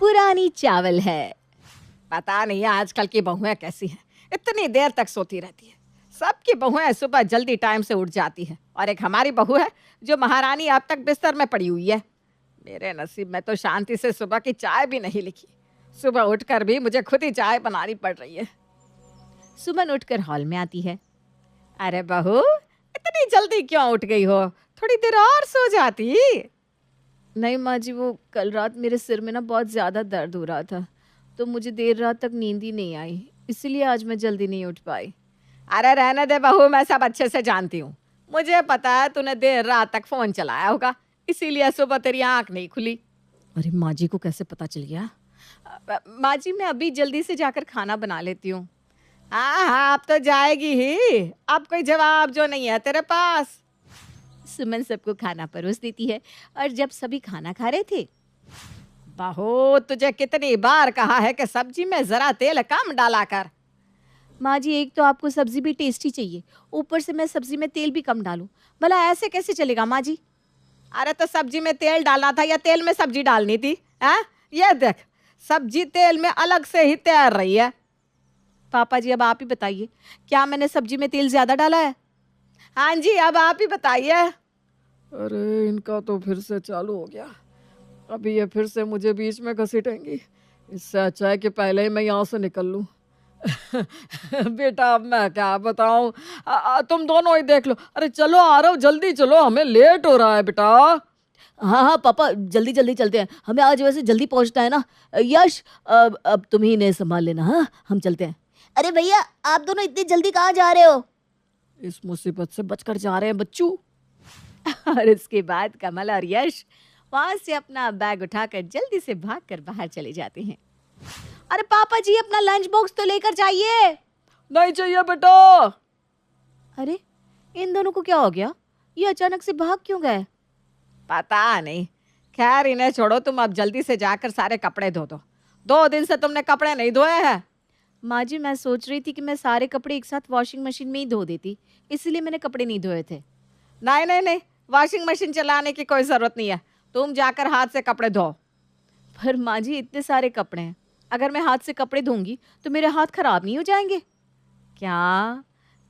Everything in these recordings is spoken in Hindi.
पुरानी चावल है। पता नहीं आजकल की बहुएं कैसी हैं, इतनी देर तक सोती रहती है। सबकी बहुएं सुबह जल्दी टाइम से उठ जाती है और एक हमारी बहू है जो महारानी अब तक बिस्तर में पड़ी हुई है। मेरे नसीब में तो शांति से सुबह की चाय भी नहीं लिखी। सुबह उठकर भी मुझे खुद ही चाय बनानी पड़ रही है। सुमन उठकर हॉल में आती है। अरे बहू, इतनी जल्दी क्यों उठ गई हो? थोड़ी देर और सो जाती। नहीं माँ जी, वो कल रात मेरे सिर में ना बहुत ज़्यादा दर्द हो रहा था, तो मुझे देर रात तक नींद ही नहीं आई, इसलिए आज मैं जल्दी नहीं उठ पाई। अरे रहने दे बहू, मैं सब अच्छे से जानती हूँ। मुझे पता है तूने देर रात तक फोन चलाया होगा, इसीलिए सुबह तेरी आंख नहीं खुली। अरे माँ जी को कैसे पता चल गया? माँ जी मैं अभी जल्दी से जाकर खाना बना लेती हूँ। हाँ हाँ, अब तो जाएगी ही। अब कोई जवाब जो नहीं है तेरे पास। सुमन सबको खाना परोस देती है और जब सभी खाना खा रहे थे, बहू तुझे कितनी बार कहा है कि सब्जी में जरा तेल कम डाला कर। माँ जी एक तो आपको सब्जी भी टेस्टी चाहिए, ऊपर से मैं सब्जी में तेल भी कम डालूं, भला ऐसे कैसे चलेगा माँ जी? अरे तो सब्जी में तेल डालना था या तेल में सब्जी डालनी थी? हाँ, ये देख, सब्जी तेल में अलग से ही तैर रही है। पापा जी अब आप ही बताइए, क्या मैंने सब्जी में तेल ज्यादा डाला है? हाँ जी, अब आप ही बताइए। अरे इनका तो फिर से चालू हो गया। अभी ये फिर से मुझे बीच में घसीटेंगी। इससे अच्छा है कि पहले ही मैं यहाँ से निकल लूँ। बेटा अब मैं क्या बताऊँ, तुम दोनों ही देख लो। अरे चलो आ रहा हूँ, जल्दी चलो, हमें लेट हो रहा है बेटा। हाँ हाँ पापा, जल्दी जल्दी चलते हैं, हमें आज वैसे जल्दी पहुंचना है ना। यश अब तुम ही इन्हें संभाल लेना। हाँ हम चलते हैं। अरे भैया आप दोनों इतनी जल्दी कहाँ जा रहे हो? इस मुसीबत से बचकर जा रहे हैं बच्चू। और उसके बाद कमल और यश वहां से अपना बैग उठाकर जल्दी से भागकर बाहर चले जाते हैं। अरे पापा जी अपना लंच बॉक्स तो लेकर जाइए। नहीं चाहिए बेटा। अरे इन दोनों को क्या हो गया, ये अचानक से भाग क्यों गए? पता नहीं, खैर इन्हें छोड़ो, तुम अब जल्दी से जाकर सारे कपड़े धो दो। 2 दिन से तुमने कपड़े नहीं धोए हैं। माँ जी मैं सोच रही थी कि मैं सारे कपड़े एक साथ वॉशिंग मशीन में ही धो देती, इसलिए मैंने कपड़े नहीं धोए थे। नहीं नहीं नहीं, वॉशिंग मशीन चलाने की कोई ज़रूरत नहीं है, तुम जाकर हाथ से कपड़े धो। पर माँ जी इतने सारे कपड़े हैं, अगर मैं हाथ से कपड़े धोऊंगी तो मेरे हाथ खराब नहीं हो जाएंगे? क्या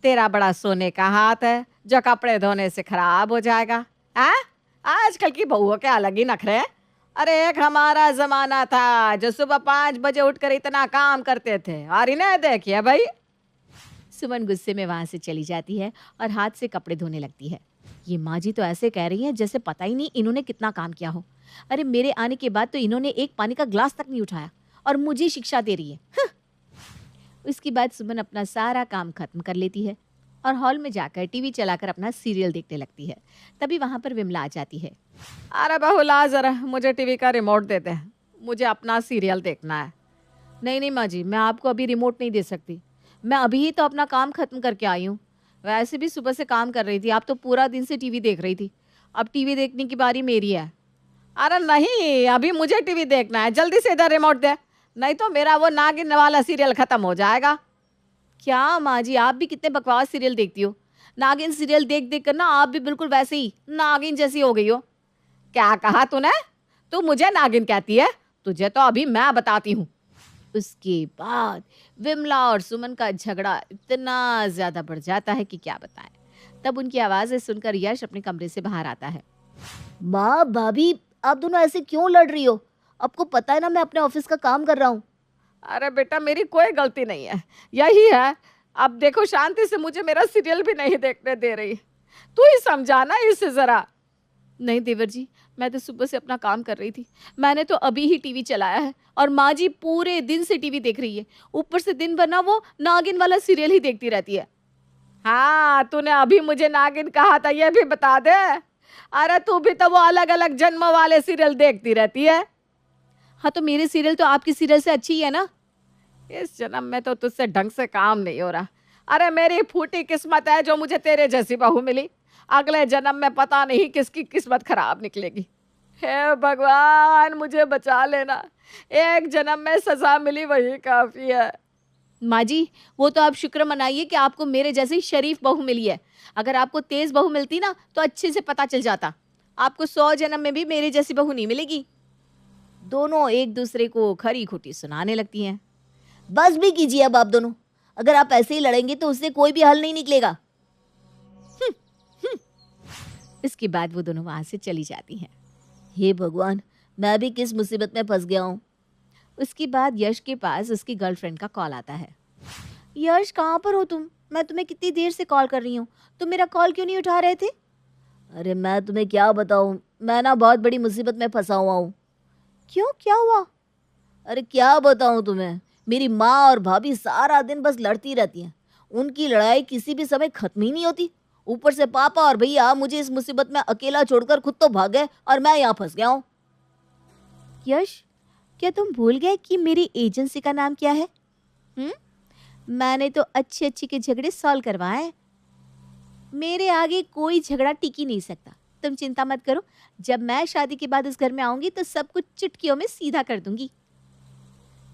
तेरा बड़ा सोने का हाथ है जो कपड़े धोने से खराब हो जाएगा? हाँ, आजकल की बहुओं के अलग ही नखरे हैं। अरे एक हमारा जमाना था जो सुबह 5 बजे उठकर इतना काम करते थे, और इन्हें देखिए भाई। सुमन गुस्से में वहां से चली जाती है और हाथ से कपड़े धोने लगती है। ये माँ जी तो ऐसे कह रही हैं जैसे पता ही नहीं इन्होंने कितना काम किया हो। अरे मेरे आने के बाद तो इन्होंने एक पानी का ग्लास तक नहीं उठाया और मुझे शिक्षा दे रही है। उसके बाद सुमन अपना सारा काम खत्म कर लेती है और हॉल में जाकर टीवी चलाकर अपना सीरियल देखने लगती है। तभी वहां पर विमला आ जाती है। अरे बहू ला जरा, मुझे टीवी का रिमोट देते हैं, मुझे अपना सीरियल देखना है। नहीं नहीं माँ जी, मैं आपको अभी रिमोट नहीं दे सकती, मैं अभी ही तो अपना काम खत्म करके आई हूँ। वैसे भी सुबह से काम कर रही थी, आप तो पूरा दिन से टीवी देख रही थी, अब टीवी देखने की बारी मेरी है। अरे नहीं, अभी मुझे टीवी देखना है, जल्दी से इधर रिमोट दे, नहीं तो मेरा वो नागिन वाला सीरियल खत्म हो जाएगा। क्या माँ जी, आप भी कितने बकवास सीरियल देखती हो। नागिन सीरियल देख देख कर ना आप भी बिल्कुल वैसे ही नागिन जैसी हो गई हो। क्या कहा तूने? तू मुझे नागिन कहती है? तुझे तो अभी मैं बताती हूँ। उसके बाद विमला और सुमन का झगड़ा इतना ज्यादा बढ़ जाता है कि क्या बताएं। तब उनकी आवाजें सुनकर यश अपने कमरे से बाहर आता है। माँ भाभी आप दोनों ऐसे क्यों लड़ रही हो? आपको पता है ना मैं अपने ऑफिस का काम कर रहा हूँ। अरे बेटा मेरी कोई गलती नहीं है, यही है। अब देखो शांति से मुझे मेरा सीरियल भी नहीं देखने दे रही, तू ही समझाना इसे जरा। नहीं देवर जी, मैं तो सुबह से अपना काम कर रही थी, मैंने तो अभी ही टीवी चलाया है और माँ जी पूरे दिन से टीवी देख रही है, ऊपर से दिन भर ना वो नागिन वाला सीरियल ही देखती रहती है। हाँ, तूने अभी मुझे नागिन कहा था ये भी बता दे। अरे तू भी तो वो अलग अलग जन्म वाले सीरियल देखती रहती है। हाँ तो मेरे सीरियल तो आपके सीरियल से अच्छी ही है ना। इस जन्म में तो तुझसे ढंग से काम नहीं हो रहा। अरे मेरी फूटी किस्मत है जो मुझे तेरे जैसी बहू मिली, अगले जन्म में पता नहीं किसकी किस्मत खराब निकलेगी। हे भगवान मुझे बचा लेना, एक जन्म में सजा मिली वही काफी है। माँ जी वो तो आप शुक्र मनाइए कि आपको मेरे जैसी शरीफ बहू मिली है, अगर आपको तेज बहू मिलती ना तो अच्छे से पता चल जाता, आपको 100 जन्म में भी मेरे जैसी बहू नहीं मिलेगी। दोनों एक दूसरे को खरी खोटी सुनाने लगती हैं। बस भी कीजिए अब आप दोनों, अगर आप ऐसे ही लड़ेंगे तो उससे कोई भी हल नहीं निकलेगा। इसके बाद वो दोनों वहां से चली जाती हैं। हे भगवान, मैं भी किस मुसीबत में फंस गया हूँ। उसके बाद यश के पास उसकी गर्लफ्रेंड का कॉल आता है। यश, कहाँ पर हो तुम? मैं तुम्हें कितनी देर से कॉल कर रही हूँ, तुम मेरा कॉल क्यों नहीं उठा रहे थे? अरे मैं तुम्हें क्या बताऊँ, मैं ना बहुत बड़ी मुसीबत में फंसा हुआ हूँ। क्यों, क्या हुआ? अरे क्या बताऊँ तुम्हें, मेरी माँ और भाभी सारा दिन बस लड़ती रहती हैं। उनकी लड़ाई किसी भी समय खत्म ही नहीं होती। ऊपर से पापा और भैया मुझे इस मुसीबत में अकेला छोड़कर खुद तो भाग गए और मैं यहाँ फंस गया हूँ। यश, क्या तुम भूल गए कि मेरी एजेंसी का नाम क्या है? मैंने तो अच्छे अच्छे के झगड़े सॉल्व करवाए हैं। मेरे आगे कोई झगड़ा टिक ही नहीं सकता। तुम चिंता मत करो, जब मैं शादी के बाद इस घर में आऊंगी तो सब कुछ चुटकियों में सीधा कर दूंगी।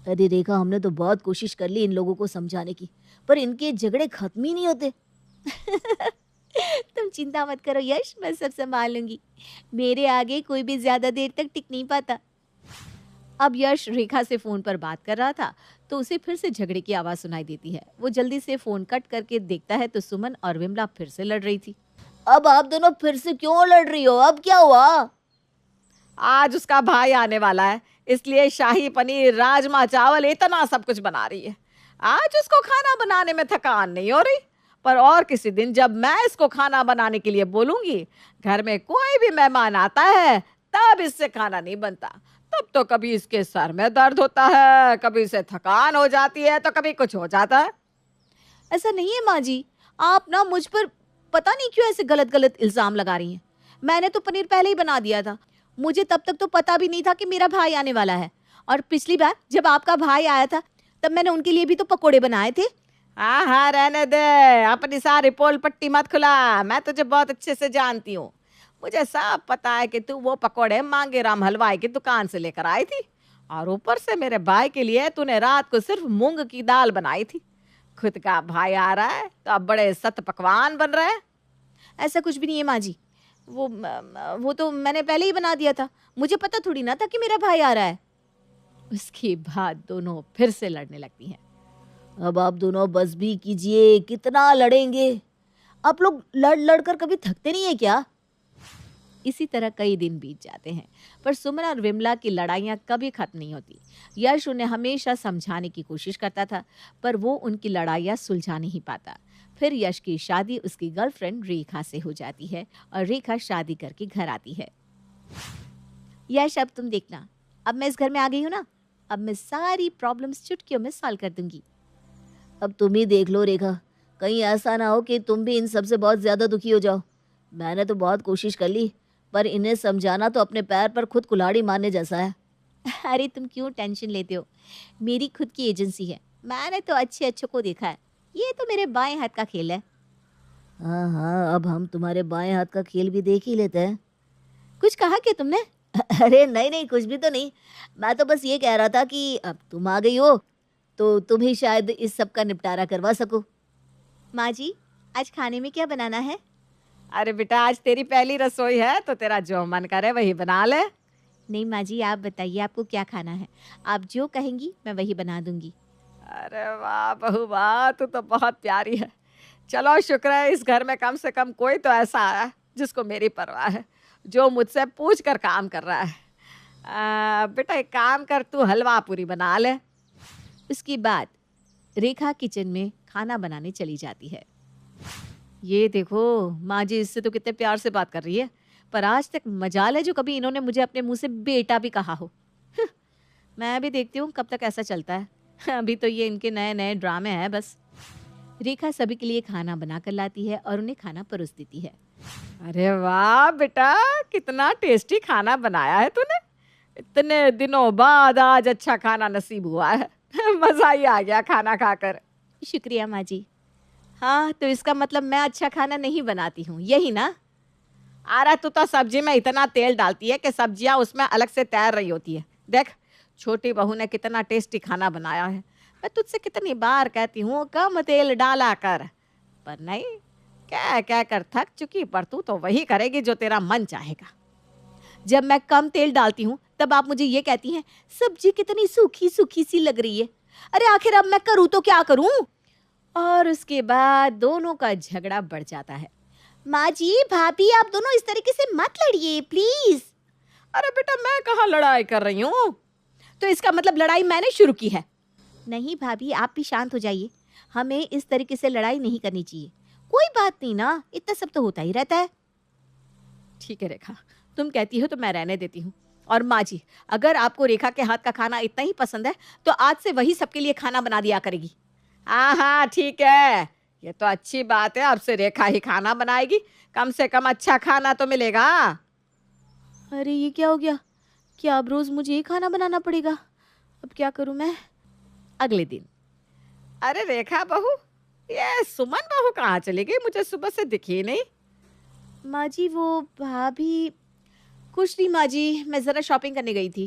अरे रेखा, हमने तो बहुत कोशिश कर ली इन लोगों को समझाने की, पर इनके झगड़े खत्म ही नहीं होते। तुम चिंता मत करो यश, मैं सब संभाल लूंगी। मेरे आगे कोई भी ज्यादा देर तक टिक नहीं पाता। अब यश रेखा से फोन पर बात कर रहा था तो उसे फिर से झगड़े की आवाज सुनाई देती है। वो जल्दी से फोन कट करके देखता है तो सुमन और विमला फिर से लड़ रही थी। अब आप दोनों फिर से क्यों लड़ रही हो? अब क्या हुआ? आज उसका भाई आने वाला है, इसलिए शाही पनीर, राजमा चावल, इतना सब कुछ बना रही है। आज उसको खाना बनाने में थकान नहीं हो रही, पर और किसी दिन जब मैं इसको खाना बनाने के लिए बोलूंगी, घर में कोई भी मेहमान आता है तब इससे खाना नहीं बनता। तब तो कभी इसके सर में दर्द होता है, कभी इसे थकान हो जाती है, तो कभी कुछ हो जाता है। ऐसा नहीं है माँ जी, आप ना मुझ पर पता नहीं क्यों ऐसे गलत गलत इल्जाम लगा रही हैं। मैंने तो पनीर पहले ही बना दिया था। मुझे तब तक तो पता भी नहीं था कि मेरा भाई आने वाला है। और पिछली बार जब आपका भाई आया था तब मैंने उनके लिए भी तो पकोड़े बनाए थे। हाँ हाँ, रहने दे, अपनी सारी पोल पट्टी मत खुला। मैं तुझे बहुत अच्छे से जानती हूँ। मुझे सब पता है कि तू वो पकोड़े मांगे राम हलवाई की दुकान से लेकर आई थी, और ऊपर से मेरे भाई के लिए तूने रात को सिर्फ मूंग की दाल बनाई थी। खुद का भाई आ रहा है तो अब बड़े सत पकवान बन रहे हैं। ऐसा कुछ भी नहीं है माँ जी, वो तो मैंने पहले ही बना दिया था। मुझे पता थोड़ी ना था कि मेरा भाई आ रहा है। उसके बाद दोनों फिर से लड़ने लगती हैं। अब आप दोनों बस भी कीजिए, कितना लड़ेंगे? आप लोग लड़ लड़ कर कभी थकते नहीं है क्या? इसी तरह कई दिन बीत जाते हैं, पर सुमन और विमला की लड़ाइयाँ कभी खत्म नहीं होती। यश उन्हें हमेशा समझाने की कोशिश करता था, पर वो उनकी लड़ाइयाँ सुलझा नहीं पाता। फिर यश की शादी उसकी गर्लफ्रेंड रेखा से हो जाती है और रेखा शादी करके घर आती है। यश, अब तुम देखना, अब मैं इस घर में आ गई हूँ ना, अब मैं सारी प्रॉब्लम्स चुटकियों में सॉल्व कर दूंगी। अब तुम ही देख लो रेखा, कहीं ऐसा ना हो कि तुम भी इन सब से बहुत ज्यादा दुखी हो जाओ। मैंने तो बहुत कोशिश कर ली, पर इन्हें समझाना तो अपने पैर पर खुद कुल्हाड़ी मारने जैसा है। अरे तुम क्यों टेंशन लेते हो, मेरी खुद की एजेंसी है। मैंने तो अच्छे अच्छों को देखा है, ये तो मेरे बाएं हाथ का खेल है। हाँ हाँ, अब हम तुम्हारे बाएं हाथ का खेल भी देख ही लेते हैं। कुछ कहा क्या तुमने? अरे नहीं नहीं, कुछ भी तो नहीं। मैं तो बस ये कह रहा था कि अब तुम आ गई हो तो तुम ही शायद इस सब का निपटारा करवा सको। माँ जी, आज खाने में क्या बनाना है? अरे बेटा, आज तेरी पहली रसोई है तो तेरा जो मन करे वही बना ले। नहीं माँ जी, आप बताइए आपको क्या खाना है। आप जो कहेंगी मैं वही बना दूंगी। अरे वाह बहू वाह, तू तो बहुत प्यारी है। चलो शुक्र है इस घर में कम से कम कोई तो ऐसा आया जिसको मेरी परवाह है, जो मुझसे पूछ कर काम कर रहा है। बेटा एक काम कर, तू हलवा पूरी बना ले। उसके बाद रेखा किचन में खाना बनाने चली जाती है। ये देखो माँ जी, इससे तो कितने प्यार से बात कर रही है, पर आज तक मजाल है जो कभी इन्होंने मुझे अपने मुंह से बेटा भी कहा हो। मैं भी देखती हूँ कब तक ऐसा चलता है। अभी तो ये इनके नए नए ड्रामे हैं बस। रेखा सभी के लिए खाना बनाकर लाती है और उन्हें खाना परोस देती है। अरे वाह बेटा, कितना टेस्टी खाना बनाया है तूने। इतने दिनों बाद आज अच्छा खाना नसीब हुआ है। मजा ही आ गया खाना खाकर। शुक्रिया माँ जी। हाँ, तो इसका मतलब मैं अच्छा खाना नहीं बनाती हूँ, यही ना? अरे तू तो सब्जी में इतना तेल डालती है कि सब्जियां उसमें अलग से तैर रही होती है। देख, छोटी बहू ने कितना टेस्टी खाना बनाया है। मैं तुझसे कितनी बार कहती हूँ कम तेल डाला कर, पर नहीं, क्या क्या कर थक चुकी, पर तू तो वही करेगी जो तेरा मन चाहेगा। जब मैं कम तेल डालती हूँ तब आप मुझे ये कहती हैं सब्जी कितनी सूखी सूखी सी लग रही है। अरे आखिर अब मैं करूँ तो क्या करूँ? और उसके बाद दोनों का झगड़ा बढ़ जाता है। माँ जी, भाभी, आप दोनों इस तरीके से मत लड़िए प्लीज। अरे बेटा, मैं कहाँ लड़ाई कर रही हूँ? तो इसका मतलब लड़ाई मैंने शुरू की है। नहीं भाभी, आप भी शांत हो जाइए। हमें इस तरीके से लड़ाई नहीं करनी चाहिए। कोई बात नहीं ना, इतना सब तो होता ही रहता है। ठीक है रेखा, तुम कहती हो तो मैं रहने देती हूँ। और माँ जी, अगर आपको रेखा के हाथ का खाना इतना ही पसंद है तो आज से वही सबके लिए खाना बना दिया करेगी। हाँ हाँ ठीक है, ये तो अच्छी बात है। अब से रेखा ही खाना बनाएगी, कम से कम अच्छा खाना तो मिलेगा। अरे ये क्या हो गया? क्या अब रोज मुझे ही खाना बनाना पड़ेगा? अब क्या करूँ मैं? अगले दिन। अरे रेखा बहू, ये सुमन बहू कहाँ चली गई? मुझे सुबह से दिखी नहीं। माँ जी वो भाभी कुछ नहीं माँ जी, मैं ज़रा शॉपिंग करने गई थी।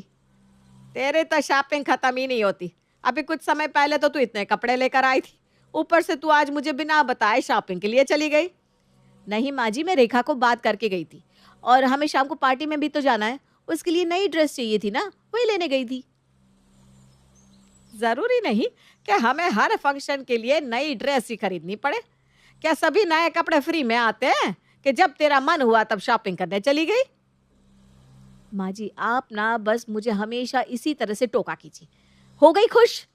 तेरे तो शॉपिंग खत्म ही नहीं होती। अभी कुछ समय पहले तो तू इतने कपड़े लेकर आई थी, ऊपर से तू आज मुझे बिना बताए शॉपिंग के लिए चली गई। नहीं माँ जी, मैं रेखा को बात करके गई थी और हमें शाम को पार्टी में भी तो जाना है, उसके लिए नई ड्रेस चाहिए थी ना, वही लेने गई थी। जरूरी नहीं कि हमें हर फंक्शन के लिए नई ड्रेस ही खरीदनी पड़े। क्या सभी नए कपड़े फ्री में आते हैं कि जब तेरा मन हुआ तब शॉपिंग करने चली गई? माँ जी आप ना बस मुझे हमेशा इसी तरह से टोका कीजिए। हो गई खुश?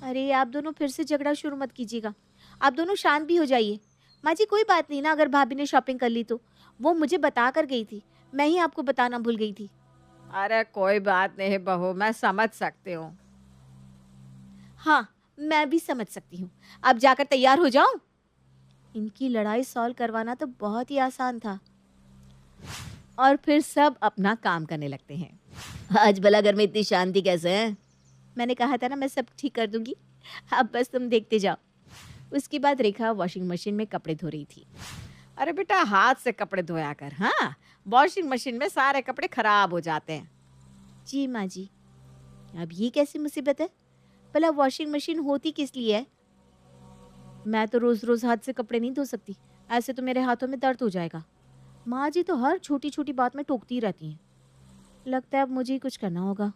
अरे आप दोनों फिर से झगड़ा शुरू मत कीजिएगा, आप दोनों शांत भी हो जाइए। माँ जी कोई बात नहीं ना, अगर भाभी ने शॉपिंग कर ली तो वो मुझे बता कर गई थी, मैं ही आपको बताना भूल गई थी। अरे कोई बात नहीं बहू, मैं समझ सकती हूँ। हाँ मैं भी समझ सकती हूँ, अब जाकर तैयार हो जाऊं। इनकी लड़ाई सॉल्व करवाना तो बहुत ही आसान था। और फिर सब अपना काम करने लगते हैं। आज भला घर में इतनी शांति कैसे है? मैंने कहा था ना मैं सब ठीक कर दूंगी, अब बस तुम देखते जाओ। उसके बाद रेखा वॉशिंग मशीन में कपड़े धो रही थी। अरे बेटा, हाथ से कपड़े धोया कर। हाँ, वॉशिंग मशीन में सारे कपड़े खराब हो जाते हैं। जी माँ जी। अब ये कैसी मुसीबत है? भला वॉशिंग मशीन होती किस लिए है? मैं तो रोज रोज हाथ से कपड़े नहीं धो सकती, ऐसे तो मेरे हाथों में दर्द हो जाएगा। माँ जी तो हर छोटी छोटी बात में टोकती रहती हैं। लगता है अब मुझे ही कुछ करना होगा।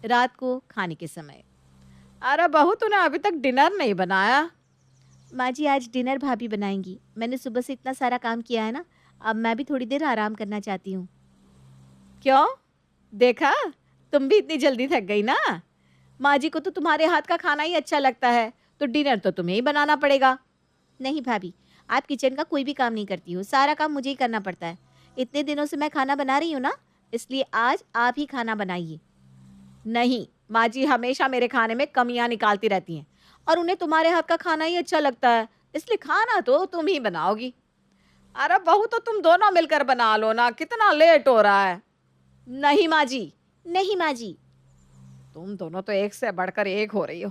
रात को खाने के समय। अरे बहू, तूने अभी तक डिनर नहीं बनाया? माँ जी आज डिनर भाभी बनाएंगी, मैंने सुबह से इतना सारा काम किया है ना, अब मैं भी थोड़ी देर आराम करना चाहती हूँ। क्यों? देखा, तुम भी इतनी जल्दी थक गई ना। माँ जी को तो तुम्हारे हाथ का खाना ही अच्छा लगता है, तो डिनर तो तुम्हें ही बनाना पड़ेगा। नहीं भाभी, आप किचन का कोई भी काम नहीं करती हो, सारा काम मुझे ही करना पड़ता है। इतने दिनों से मैं खाना बना रही हूँ ना, इसलिए आज आप ही खाना बनाइए। नहीं, माँ जी हमेशा मेरे खाने में कमियां निकालती रहती हैं और उन्हें तुम्हारे हाथ का खाना ही अच्छा लगता है, इसलिए खाना तो तुम ही बनाओगी। अरे बहू, तो तुम दोनों मिलकर बना लो ना, कितना लेट हो रहा है। नहीं माँ जी। नहीं माँ जी। तुम दोनों तो एक से बढ़कर एक हो रही हो।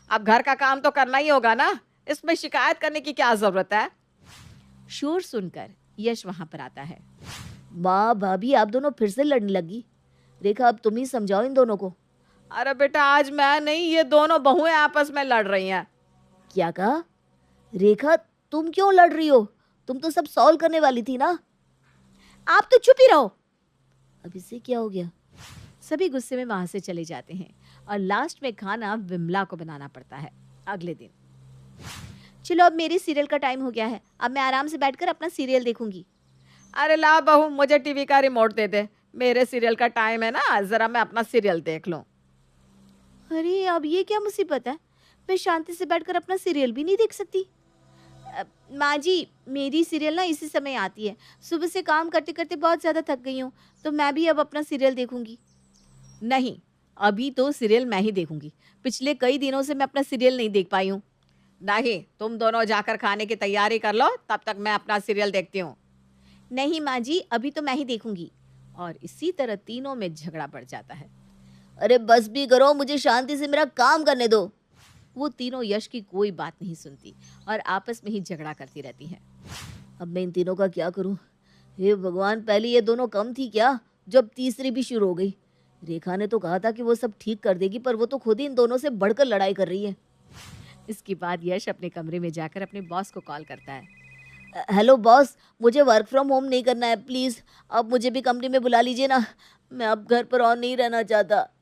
अब घर का काम तो करना ही होगा ना, इसमें शिकायत करने की क्या जरूरत है? शोर सुनकर यश वहां पर आता है। माँ भाभी आप दोनों फिर से लड़ने लगी। रेखा अब तुम ही समझाओ इन दोनों को। अरे बेटा, आज मैं नहीं, ये दोनों बहुएं आपस में लड़ रही हैं। क्या कहा? रेखा तुम क्यों लड़ रही हो? तुम तो सब सॉल्व करने वाली थी ना। आप तो चुप ही रहो। अब इससे क्या हो गया? सभी गुस्से में वहां से चले जाते हैं और लास्ट में खाना विमला को बनाना पड़ता है। अगले दिन। चलो अब मेरी सीरियल का टाइम हो गया है, अब मैं आराम से बैठकर अपना सीरियल देखूंगी। अरे ला बहू, मुझे टीवी का रिमोट दे दे, मेरे सीरियल का टाइम है ना, जरा मैं अपना सीरियल देख लूं। अरे अब ये क्या मुसीबत है, मैं शांति से बैठकर अपना सीरियल भी नहीं देख सकती। माँ जी मेरी सीरियल ना इसी समय आती है, सुबह से काम करते करते बहुत ज़्यादा थक गई हूँ, तो मैं भी अब अपना सीरियल देखूंगी। नहीं, अभी तो सीरियल मैं ही देखूंगी, पिछले कई दिनों से मैं अपना सीरियल नहीं देख पाई हूँ। नहीं, तुम दोनों जाकर खाने की तैयारी कर लो, तब तक मैं अपना सीरियल देखती हूँ। नहीं माँ जी, अभी तो मैं ही देखूंगी। और इसी तरह तीनों में झगड़ा बढ़ जाता है। अरे बस भी करो, मुझे शांति से मेरा काम करने दो। वो तीनों यश की कोई बात नहीं सुनती और आपस में ही झगड़ा करती रहती हैं। अब मैं इन तीनों का क्या करूं? हे भगवान, पहले ये दोनों कम थी क्या, जब तीसरी भी शुरू हो गई। रेखा ने तो कहा था कि वो सब ठीक कर देगी, पर वो तो खुद ही इन दोनों से बढ़कर लड़ाई कर रही है। इसके बाद यश अपने कमरे में जाकर अपने बॉस को कॉल करता है। हेलो बॉस, मुझे वर्क फ्रॉम होम नहीं करना है, प्लीज़ अब मुझे भी कंपनी में बुला लीजिए ना। मैं अब घर पर और नहीं रहना चाहता।